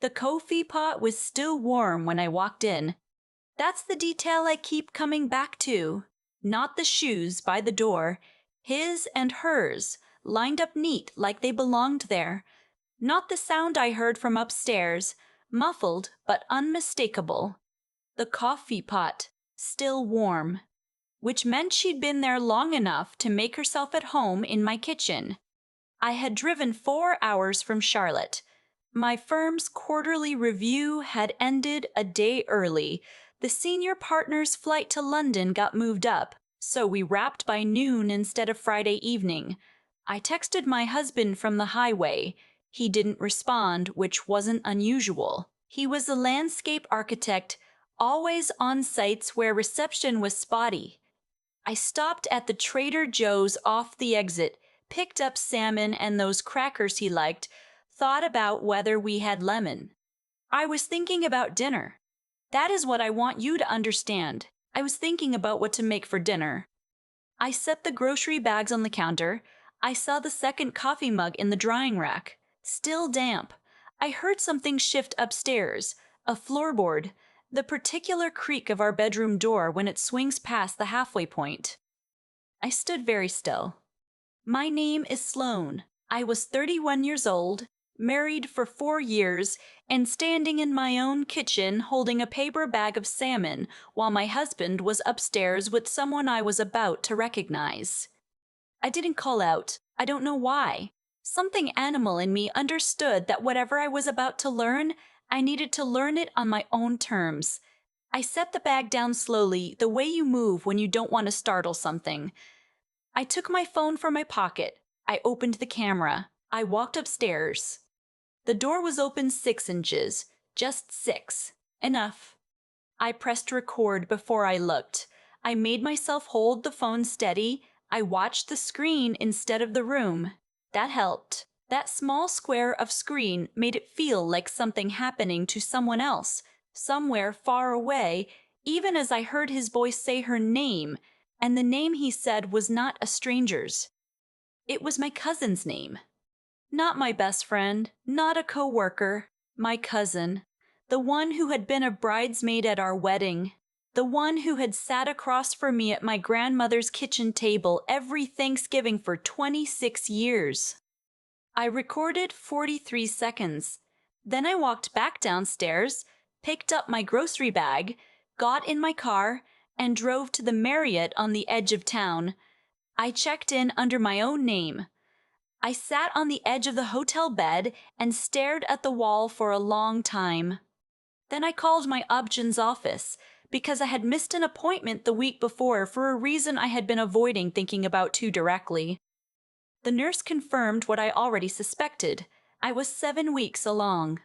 The coffee pot was still warm when I walked in. That's the detail I keep coming back to. Not the shoes by the door, his and hers, lined up neat like they belonged there. Not the sound I heard from upstairs, muffled but unmistakable. The coffee pot, still warm, which meant she'd been there long enough to make herself at home in my kitchen. I had driven 4 hours from Charlotte. My firm's quarterly review had ended a day early. The senior partner's flight to London got moved up, so we wrapped by noon instead of Friday evening. I texted my husband from the highway. He didn't respond, which wasn't unusual. He was a landscape architect, always on sites where reception was spotty. I stopped at the Trader Joe's off the exit, picked up salmon and those crackers he liked, thought about whether we had lemon. I was thinking about dinner. That is what I want you to understand. I was thinking about what to make for dinner. I set the grocery bags on the counter. I saw the second coffee mug in the drying rack, still damp. I heard something shift upstairs, a floorboard, the particular creak of our bedroom door when it swings past the halfway point. I stood very still. My name is Sloane. I was 31 years old, married for 4 years, and standing in my own kitchen holding a paper bag of salmon while my husband was upstairs with someone I was about to recognize. I didn't call out. I don't know why. Something animal in me understood that whatever I was about to learn, I needed to learn it on my own terms. I set the bag down slowly, the way you move when you don't want to startle something. I took my phone from my pocket. I opened the camera. I walked upstairs. The door was open 6 inches, just 6. Enough. I pressed record before I looked. I made myself hold the phone steady. I watched the screen instead of the room. That helped. That small square of screen made it feel like something happening to someone else, somewhere far away, even as I heard his voice say her name, and the name he said was not a stranger's. It was my cousin's name. Not my best friend, not a co-worker, my cousin, the one who had been a bridesmaid at our wedding, the one who had sat across from me at my grandmother's kitchen table every Thanksgiving for 26 years. I recorded 43 seconds. Then I walked back downstairs, picked up my grocery bag, got in my car, and drove to the Marriott on the edge of town. I checked in under my own name. I sat on the edge of the hotel bed and stared at the wall for a long time. Then I called my options office because I had missed an appointment the week before for a reason I had been avoiding thinking about too directly. The nurse confirmed what I already suspected. I was 7 weeks along.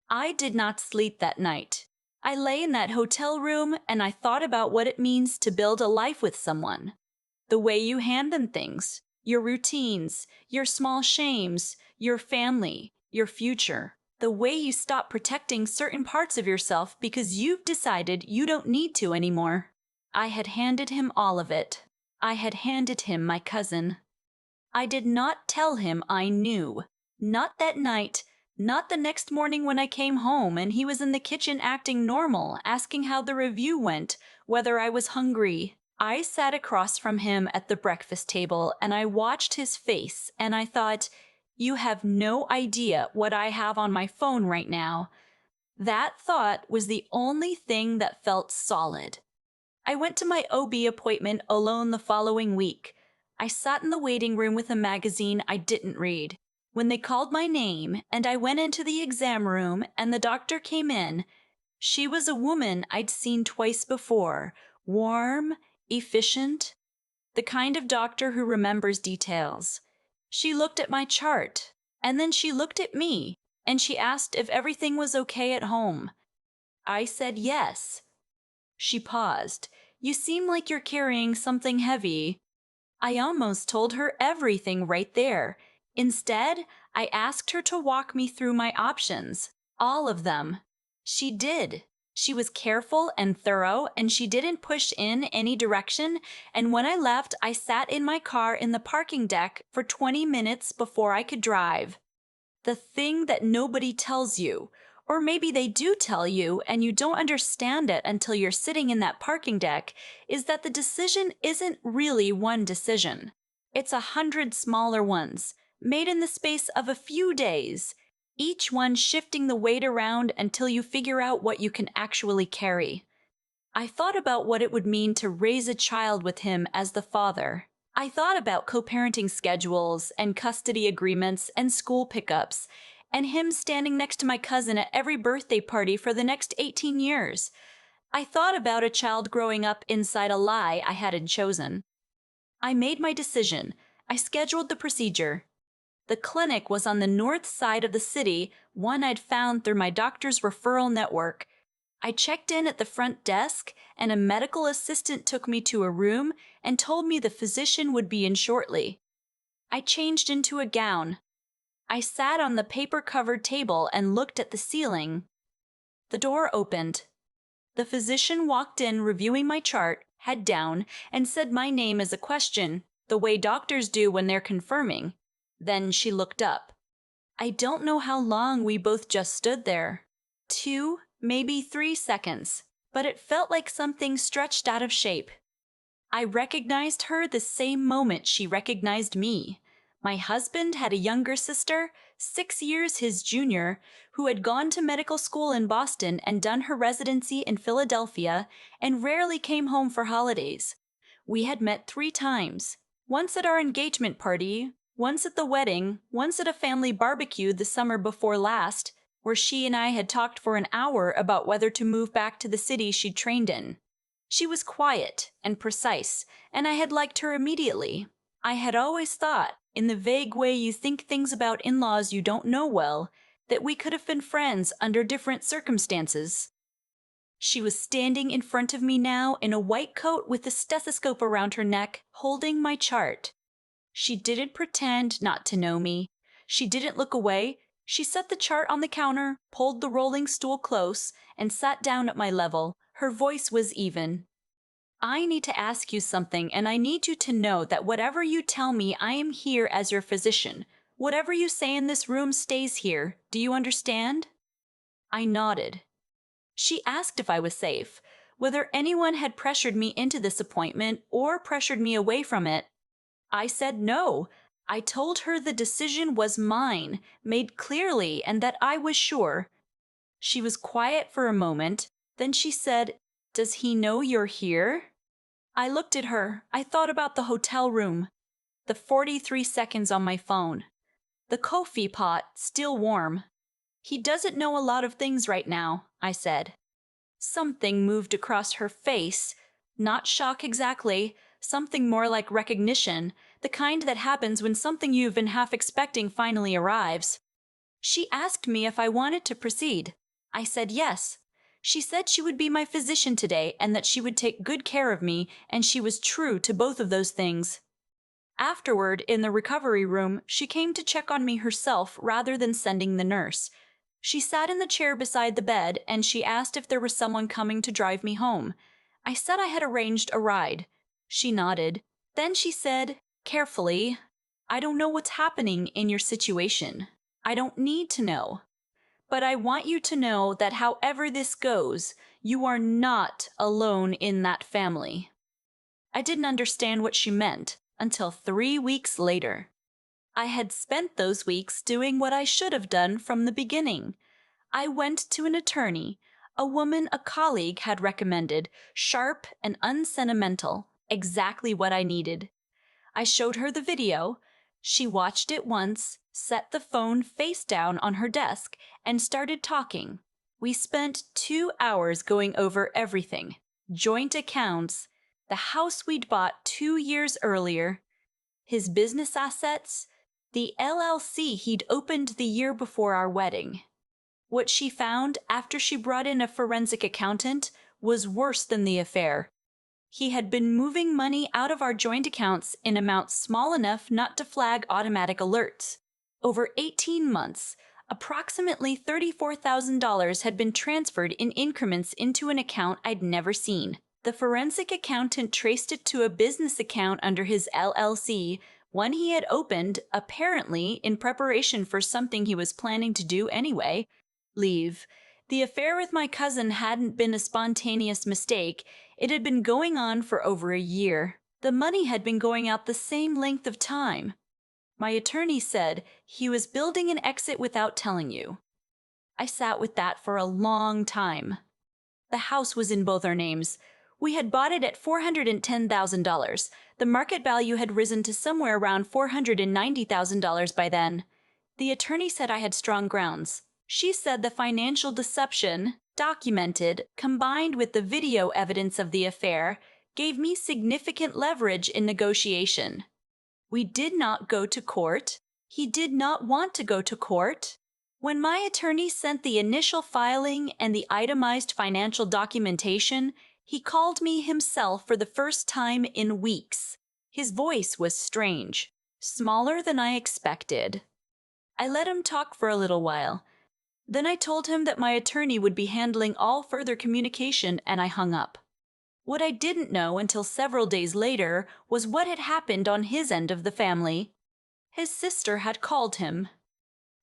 I did not sleep that night. I lay in that hotel room and I thought about what it means to build a life with someone. The way you hand them things, your routines, your small shames, your family, your future. The way you stop protecting certain parts of yourself because you've decided you don't need to anymore. I had handed him all of it. I had handed him my cousin. I did not tell him I knew. Not that night, not the next morning when I came home and he was in the kitchen acting normal, asking how the review went, whether I was hungry. I sat across from him at the breakfast table and I watched his face and I thought, you have no idea what I have on my phone right now. That thought was the only thing that felt solid. I went to my OB appointment alone the following week. I sat in the waiting room with a magazine I didn't read. When they called my name and I went into the exam room and the doctor came in, she was a woman I'd seen twice before, warm, efficient, the kind of doctor who remembers details. She looked at my chart, and then she looked at me, and she asked if everything was okay at home. I said yes. She paused. You seem like you're carrying something heavy. I almost told her everything right there. Instead, I asked her to walk me through my options, all of them. She did. She was careful and thorough, and she didn't push in any direction, and when I left, I sat in my car in the parking deck for 20 minutes before I could drive. The thing that nobody tells you, Or maybe they do tell you and you don't understand it until you're sitting in that parking deck, is that the decision isn't really one decision. It's 100 smaller ones, made in the space of a few days, each one shifting the weight around until you figure out what you can actually carry. I thought about what it would mean to raise a child with him as the father. I thought about co-parenting schedules and custody agreements and school pickups, and him standing next to my cousin at every birthday party for the next 18 years. I thought about a child growing up inside a lie I hadn't chosen. I made my decision. I scheduled the procedure. The clinic was on the north side of the city, one I'd found through my doctor's referral network. I checked in at the front desk, and a medical assistant took me to a room and told me the physician would be in shortly. I changed into a gown. I sat on the paper-covered table and looked at the ceiling. The door opened. The physician walked in, reviewing my chart, head down, and said my name as a question, the way doctors do when they're confirming. Then she looked up. I don't know how long we both just stood there. 2, maybe 3 seconds, but it felt like something stretched out of shape. I recognized her the same moment she recognized me. My husband had a younger sister, 6 years his junior, who had gone to medical school in Boston and done her residency in Philadelphia and rarely came home for holidays. We had met 3 times, once at our engagement party, once at the wedding, once at a family barbecue the summer before last, where she and I had talked for an hour about whether to move back to the city she'd trained in. She was quiet and precise, and I had liked her immediately. I had always thought, in the vague way you think things about in-laws you don't know well, that we could have been friends under different circumstances. She was standing in front of me now in a white coat with a stethoscope around her neck, holding my chart. She didn't pretend not to know me. She didn't look away. She set the chart on the counter, pulled the rolling stool close, and sat down at my level. Her voice was even. I need to ask you something, and I need you to know that whatever you tell me, I am here as your physician. Whatever you say in this room stays here. Do you understand? I nodded. She asked if I was safe, whether anyone had pressured me into this appointment or pressured me away from it. I said no. I told her the decision was mine, made clearly, and that I was sure. She was quiet for a moment. Then she said, "Does he know you're here?" I looked at her. I thought about the hotel room, the 43 seconds on my phone, the coffee pot still warm. He doesn't know a lot of things right now, I said. Something moved across her face. Not shock exactly, something more like recognition, the kind that happens when something you've been half expecting finally arrives. She asked me if I wanted to proceed. I said yes. She said she would be my physician today and that she would take good care of me, and she was true to both of those things. Afterward, in the recovery room, she came to check on me herself rather than sending the nurse. She sat in the chair beside the bed, and she asked if there was someone coming to drive me home. I said I had arranged a ride. She nodded. Then she said, carefully, "I don't know what's happening in your situation. I don't need to know. But I want you to know that however this goes, you are not alone in that family." I didn't understand what she meant until 3 weeks later. I had spent those weeks doing what I should have done from the beginning. I went to an attorney, a woman a colleague had recommended, sharp and unsentimental, exactly what I needed. I showed her the video. She watched it once, set the phone face down on her desk, and started talking. We spent 2 hours going over everything. Joint accounts, the house we'd bought 2 years earlier, his business assets, the LLC he'd opened the year before our wedding. What she found after she brought in a forensic accountant was worse than the affair. He had been moving money out of our joint accounts in amounts small enough not to flag automatic alerts. Over 18 months, approximately $34,000 had been transferred in increments into an account I'd never seen. The forensic accountant traced it to a business account under his LLC, one he had opened, apparently in preparation for something he was planning to do anyway, leave. The affair with my cousin hadn't been a spontaneous mistake. It had been going on for over a year. The money had been going out the same length of time. My attorney said he was building an exit without telling you. I sat with that for a long time. The house was in both our names. We had bought it at $410,000. The market value had risen to somewhere around $490,000 by then. The attorney said I had strong grounds. She said the financial deception, documented, combined with the video evidence of the affair, gave me significant leverage in negotiation. We did not go to court. He did not want to go to court. When my attorney sent the initial filing and the itemized financial documentation, he called me himself for the first time in weeks. His voice was strange, smaller than I expected. I let him talk for a little while. Then I told him that my attorney would be handling all further communication, and I hung up. What I didn't know until several days later was what had happened on his end of the family. His sister had called him.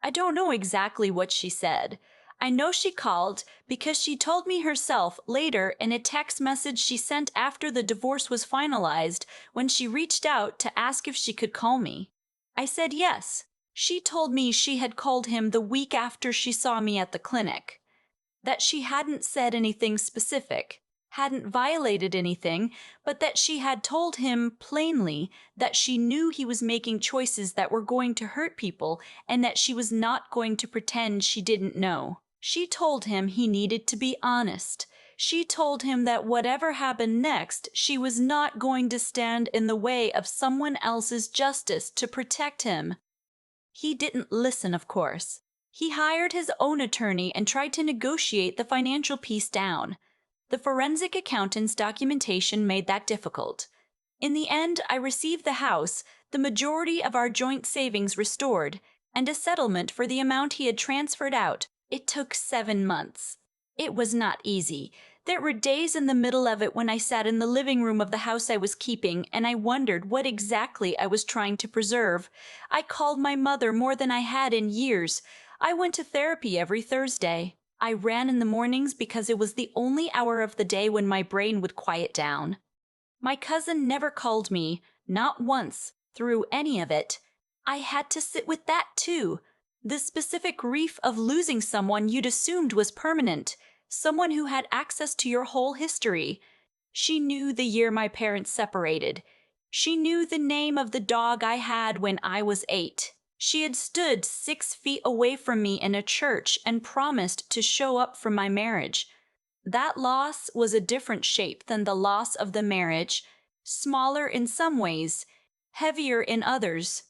I don't know exactly what she said. I know she called because she told me herself later in a text message she sent after the divorce was finalized when she reached out to ask if she could call me. I said yes. She told me she had called him the week after she saw me at the clinic. That she hadn't said anything specific, hadn't violated anything, but that she had told him plainly that she knew he was making choices that were going to hurt people and that she was not going to pretend she didn't know. She told him he needed to be honest. She told him that whatever happened next, she was not going to stand in the way of someone else's justice to protect him. He didn't listen, of course. He hired his own attorney and tried to negotiate the financial piece down. The forensic accountant's documentation made that difficult. In the end, I received the house, the majority of our joint savings restored, and a settlement for the amount he had transferred out. It took 7 months. It was not easy. There were days in the middle of it when I sat in the living room of the house I was keeping and I wondered what exactly I was trying to preserve. I called my mother more than I had in years. I went to therapy every Thursday. I ran in the mornings because it was the only hour of the day when my brain would quiet down. My cousin never called me, not once, through any of it. I had to sit with that too. The specific grief of losing someone you'd assumed was permanent. Someone who had access to your whole history. She knew the year my parents separated. She knew the name of the dog I had when I was 8. She had stood 6 feet away from me in a church and promised to show up for my marriage. That loss was a different shape than the loss of the marriage, smaller in some ways, heavier in others.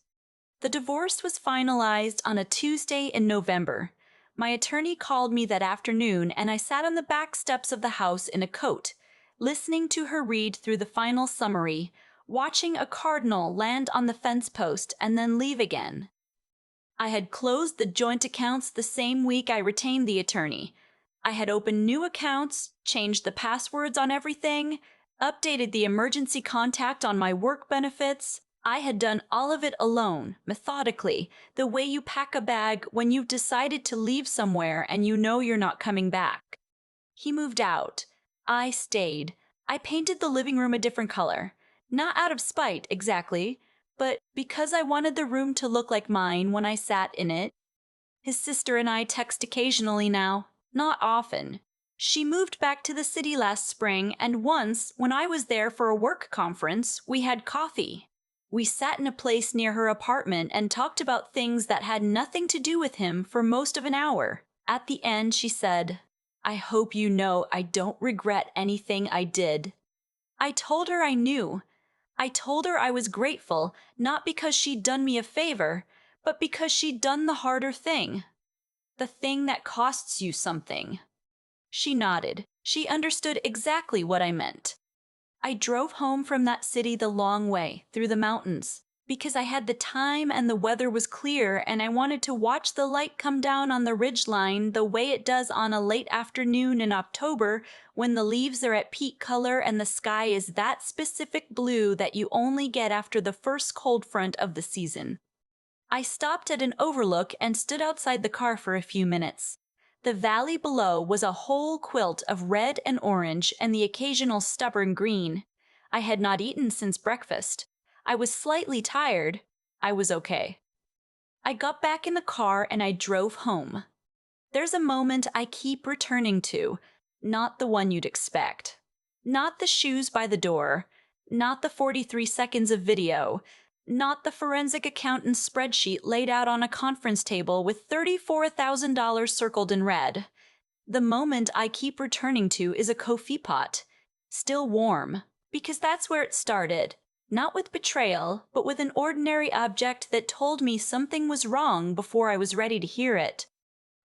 The divorce was finalized on a Tuesday in November. My attorney called me that afternoon and I sat on the back steps of the house in a coat, listening to her read through the final summary, watching a cardinal land on the fence post and then leave again. I had closed the joint accounts the same week I retained the attorney. I had opened new accounts, changed the passwords on everything, updated the emergency contact on my work benefits. I had done all of it alone, methodically, the way you pack a bag when you've decided to leave somewhere and you know you're not coming back. He moved out. I stayed. I painted the living room a different color. Not out of spite, exactly, but because I wanted the room to look like mine when I sat in it. His sister and I text occasionally now, not often. She moved back to the city last spring, and once, when I was there for a work conference, we had coffee. We sat in a place near her apartment and talked about things that had nothing to do with him for most of an hour. At the end, she said, "I hope you know I don't regret anything I did." I told her I knew. I told her I was grateful, not because she'd done me a favor, but because she'd done the harder thing. The thing that costs you something. She nodded. She understood exactly what I meant. I drove home from that city the long way, through the mountains, because I had the time and the weather was clear and I wanted to watch the light come down on the ridgeline the way it does on a late afternoon in October when the leaves are at peak color and the sky is that specific blue that you only get after the first cold front of the season. I stopped at an overlook and stood outside the car for a few minutes. The valley below was a whole quilt of red and orange and the occasional stubborn green. I had not eaten since breakfast. I was slightly tired. I was okay. I got back in the car and I drove home. There's a moment I keep returning to, not the one you'd expect. Not the shoes by the door, not the 43 seconds of video, not the forensic accountant's spreadsheet laid out on a conference table with $34,000 circled in red. The moment I keep returning to is a coffee pot, still warm, because that's where it started. Not with betrayal, but with an ordinary object that told me something was wrong before I was ready to hear it.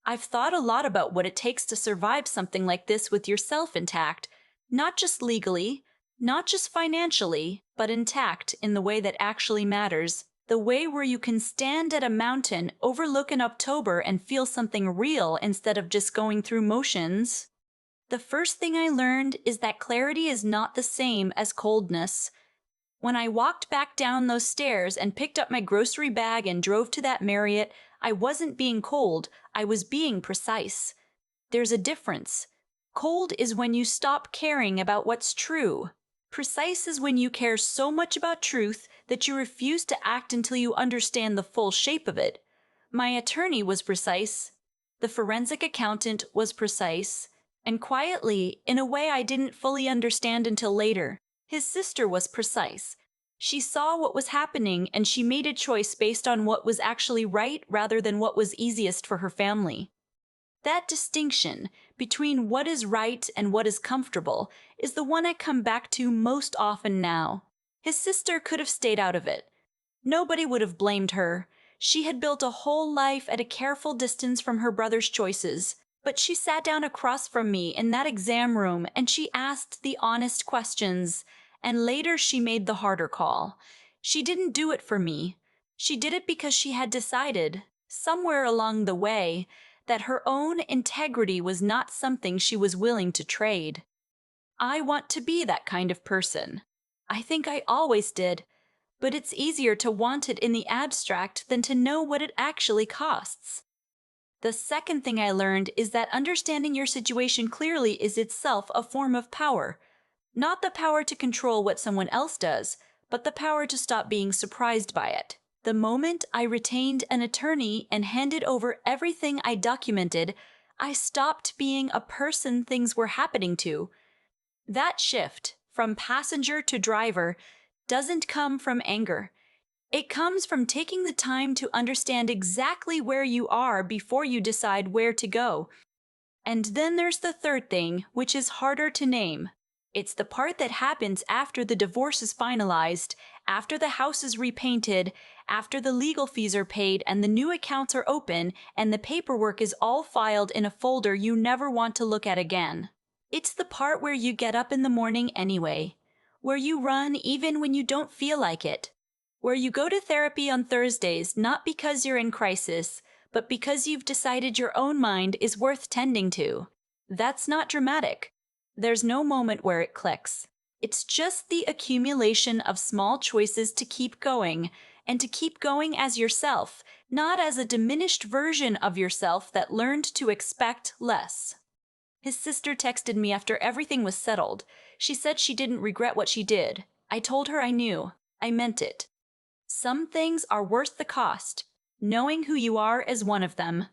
I've thought a lot about what it takes to survive something like this with yourself intact, not just legally, not just financially, but intact in the way that actually matters. The way where you can stand at a mountain, overlook an October, and feel something real instead of just going through motions. The first thing I learned is that clarity is not the same as coldness. When I walked back down those stairs and picked up my grocery bag and drove to that Marriott, I wasn't being cold, I was being precise. There's a difference. Cold is when you stop caring about what's true. Precise is when you care so much about truth that you refuse to act until you understand the full shape of it. My attorney was precise. The forensic accountant was precise. And quietly, in a way I didn't fully understand until later, his sister was precise. She saw what was happening and she made a choice based on what was actually right rather than what was easiest for her family. That distinction between what is right and what is comfortable is the one I come back to most often now. His sister could have stayed out of it. Nobody would have blamed her. She had built a whole life at a careful distance from her brother's choices. But she sat down across from me in that exam room and she asked the honest questions. And later she made the harder call. She didn't do it for me. She did it because she had decided, somewhere along the way, that her own integrity was not something she was willing to trade. I want to be that kind of person. I think I always did. But it's easier to want it in the abstract than to know what it actually costs. The second thing I learned is that understanding your situation clearly is itself a form of power. Not the power to control what someone else does, but the power to stop being surprised by it. The moment I retained an attorney and handed over everything I documented, I stopped being a person things were happening to. That shift, from passenger to driver, doesn't come from anger. It comes from taking the time to understand exactly where you are before you decide where to go. And then there's the third thing, which is harder to name. It's the part that happens after the divorce is finalized, after the house is repainted, after the legal fees are paid and the new accounts are open and the paperwork is all filed in a folder you never want to look at again. It's the part where you get up in the morning anyway, where you run even when you don't feel like it, where you go to therapy on Thursdays not because you're in crisis, but because you've decided your own mind is worth tending to. That's not dramatic. There's no moment where it clicks. It's just the accumulation of small choices to keep going, and to keep going as yourself, not as a diminished version of yourself that learned to expect less. His sister texted me after everything was settled. She said she didn't regret what she did. I told her I knew. I meant it. Some things are worth the cost. Knowing who you are is one of them.